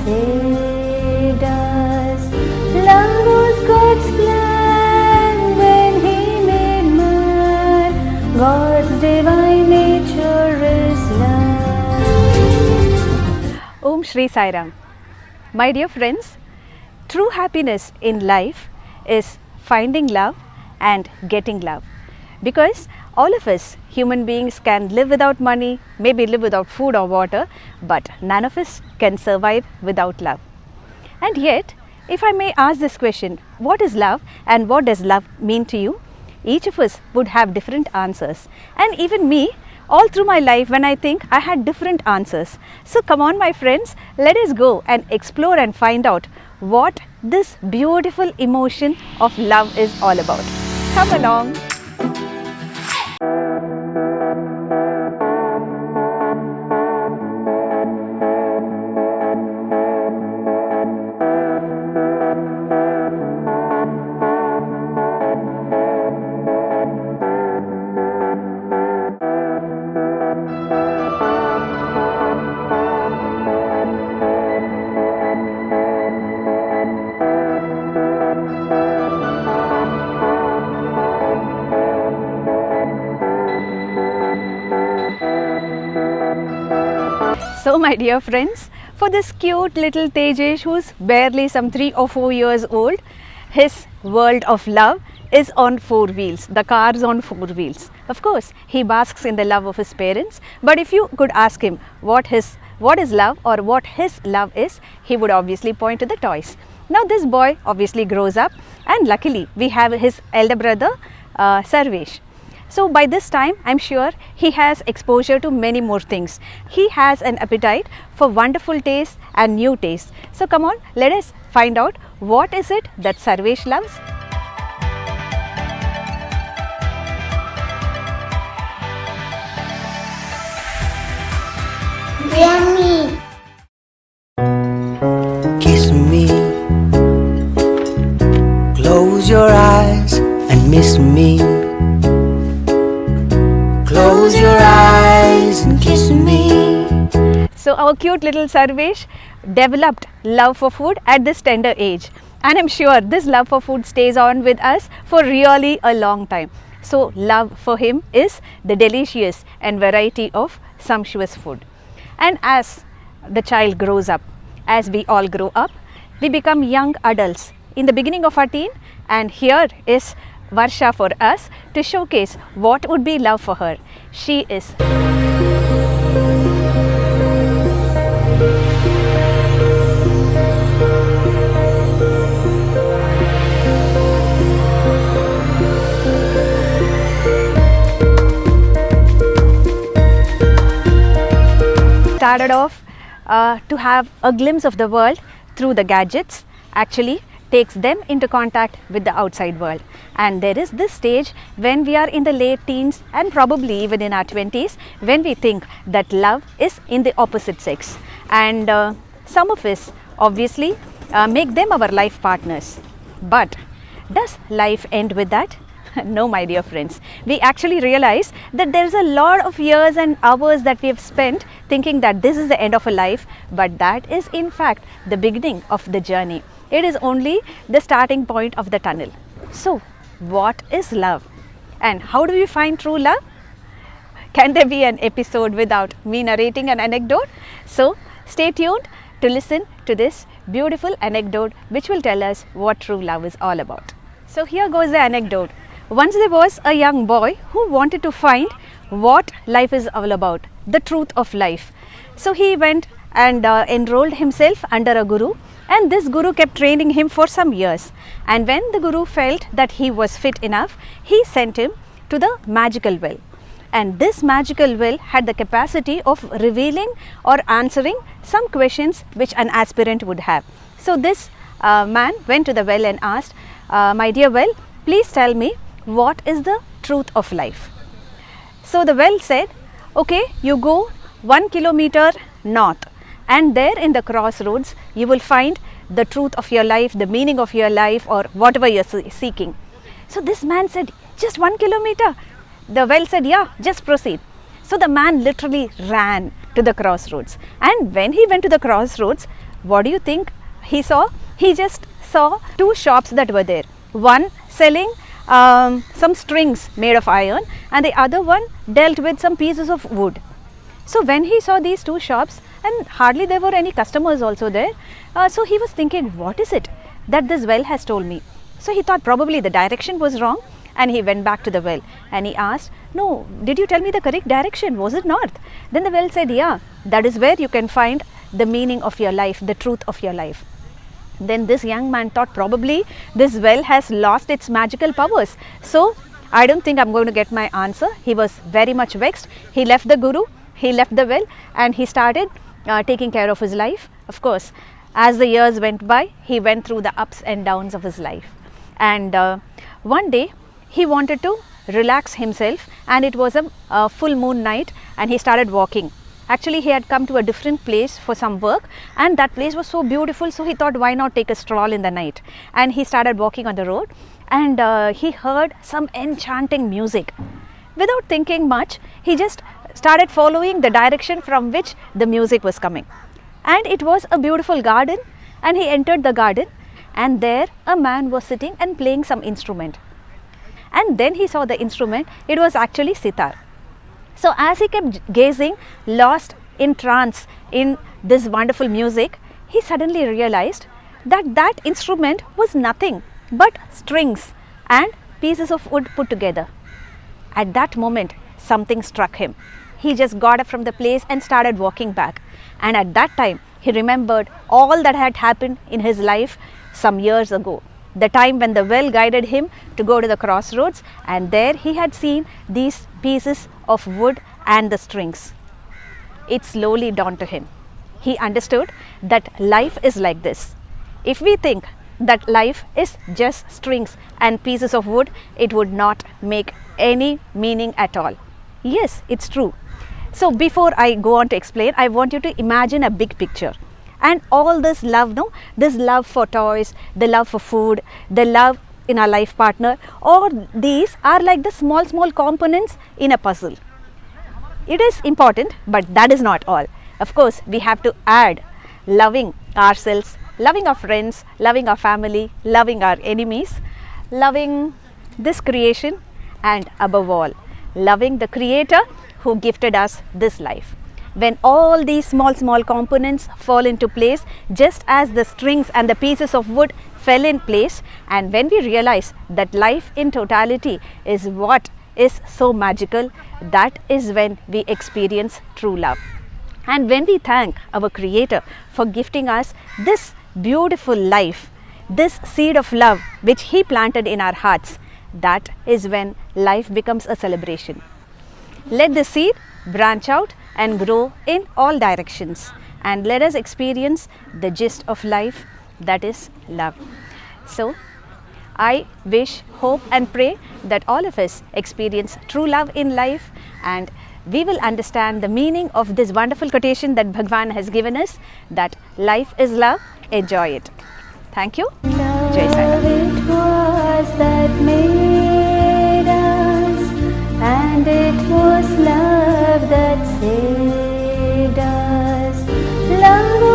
say does. Love was God's plan when He made man. God's divine nature is love. Om Shri Sai Ram. My dear friends, true happiness in life is finding love and getting love. Because all of us human beings can live without money, maybe live without food or water, but none of us can survive without love. And yet, if I may ask this question, what is love and what does love mean to you? Each of us would have different answers. And even me, all through my life, when I think, I had different answers. So come on my friends, let us go and explore and find out what this beautiful emotion of love is all about. Come along. So my dear friends, for this cute little Tejesh who's barely some 3 or 4 years old, his world of love is on 4 wheels. The car is on 4 wheels. Of course, he basks in the love of his parents, but if you could ask him what is love or what his love is, he would obviously point to the toys. Now this boy obviously grows up, and luckily we have his elder brother Sarvesh. So by this time, I'm sure he has exposure to many more things. He has an appetite for wonderful tastes and new tastes. So come on, let us find out what is it that Sarvesh loves. Yummy. Kiss me, close your eyes and miss me. Close your eyes and kiss me. So our cute little Sarvesh developed love for food at this tender age, and I'm sure this love for food stays on with us for really a long time. So love for him is the delicious and variety of sumptuous food. And as the child grows up, as we all grow up, we become young adults in the beginning of our teen, and here is Varsha for us to showcase what would be love for her. She is started off to have a glimpse of the world through the gadgets, actually takes them into contact with the outside world. And there is this stage when we are in the late teens and probably even in our 20s, when we think that love is in the opposite sex, and some of us obviously make them our life partners. But does life end with that? No, my dear friends. We actually realize that there is a lot of years and hours that we have spent thinking that this is the end of a life, but that is in fact the beginning of the journey. It is only the starting point of the tunnel. So, what is love? And how do we find true love? Can there be an episode without me narrating an anecdote? So, stay tuned to listen to this beautiful anecdote which will tell us what true love is all about. So, here goes the anecdote. Once there was a young boy who wanted to find what life is all about, the truth of life. So, he went and enrolled himself under a guru, and this guru kept training him for some years. And when the guru felt that he was fit enough, he sent him to the magical well. And this magical well had the capacity of revealing or answering some questions which an aspirant would have. So this man went to the well and asked, my dear well, please tell me what is the truth of life. So the well said, okay, you go 1 kilometer north, and there in the crossroads you will find the truth of your life, the meaning of your life, or whatever you are seeking. So this man said, just 1 kilometer? The well said, yeah, just proceed. So the man literally ran to the crossroads, and when he went to the crossroads, What do you think he saw? He just saw two shops that were there. One selling some strings made of iron, and the other one dealt with some pieces of wood. So when he saw these two shops, and hardly there were any customers also there, so he was thinking, what is it that this well has told me? So he thought probably the direction was wrong, and he went back to the well and he asked, no, did you tell me the correct direction? Was it north? Then the well said, yeah, that is where you can find the meaning of your life, the truth of your life. Then this young man thought probably this well has lost its magical powers. So I don't think I'm going to get my answer. He was very much vexed. He left the guru, he left the well, and he started taking care of his life. Of course, as the years went by, he went through the ups and downs of his life. And one day he wanted to relax himself, and it was a full moon night, and he started walking. Actually, he had come to a different place for some work, and that place was so beautiful, so he thought, why not take a stroll in the night? And he started walking on the road, and he heard some enchanting music. Without thinking much, he just started following the direction from which the music was coming. And it was a beautiful garden, and he entered the garden, and there a man was sitting and playing some instrument. And then he saw the instrument. It was actually sitar. So as he kept gazing, lost in trance in this wonderful music, he suddenly realized that that instrument was nothing but strings and pieces of wood put together. At that moment, something struck him. He just got up from the place and started walking back. And at that time, he remembered all that had happened in his life some years ago. The time when the well guided him to go to the crossroads, and there he had seen these pieces of wood and the strings. It slowly dawned to him. He understood that life is like this. If we think that life is just strings and pieces of wood, it would not make any meaning at all. Yes, it's true. So before I go on to explain, I want you to imagine a big picture. And all this love, no, this love for toys, the love for food, the love in our life partner, all these are like the small components in a puzzle. It is important, but that is not all. Of course, we have to add loving ourselves, loving our friends, loving our family, loving our enemies, loving this creation, and above all, loving the Creator who gifted us this life. When all these small components fall into place, just as the strings and the pieces of wood fell in place, and when we realize that life in totality is what is so magical, that is when we experience true love. And when we thank our Creator for gifting us this beautiful life, this seed of love which He planted in our hearts, that is when life becomes a celebration. Let the seed branch out and grow in all directions, and let us experience the gist of life, that is love. So I wish, hope and pray that all of us experience true love in life, and we will understand the meaning of this wonderful quotation that Bhagwan has given us, that life is love, enjoy it. Thank you. Jai Sai Ram. It was that made us, and it was love that saved us. Love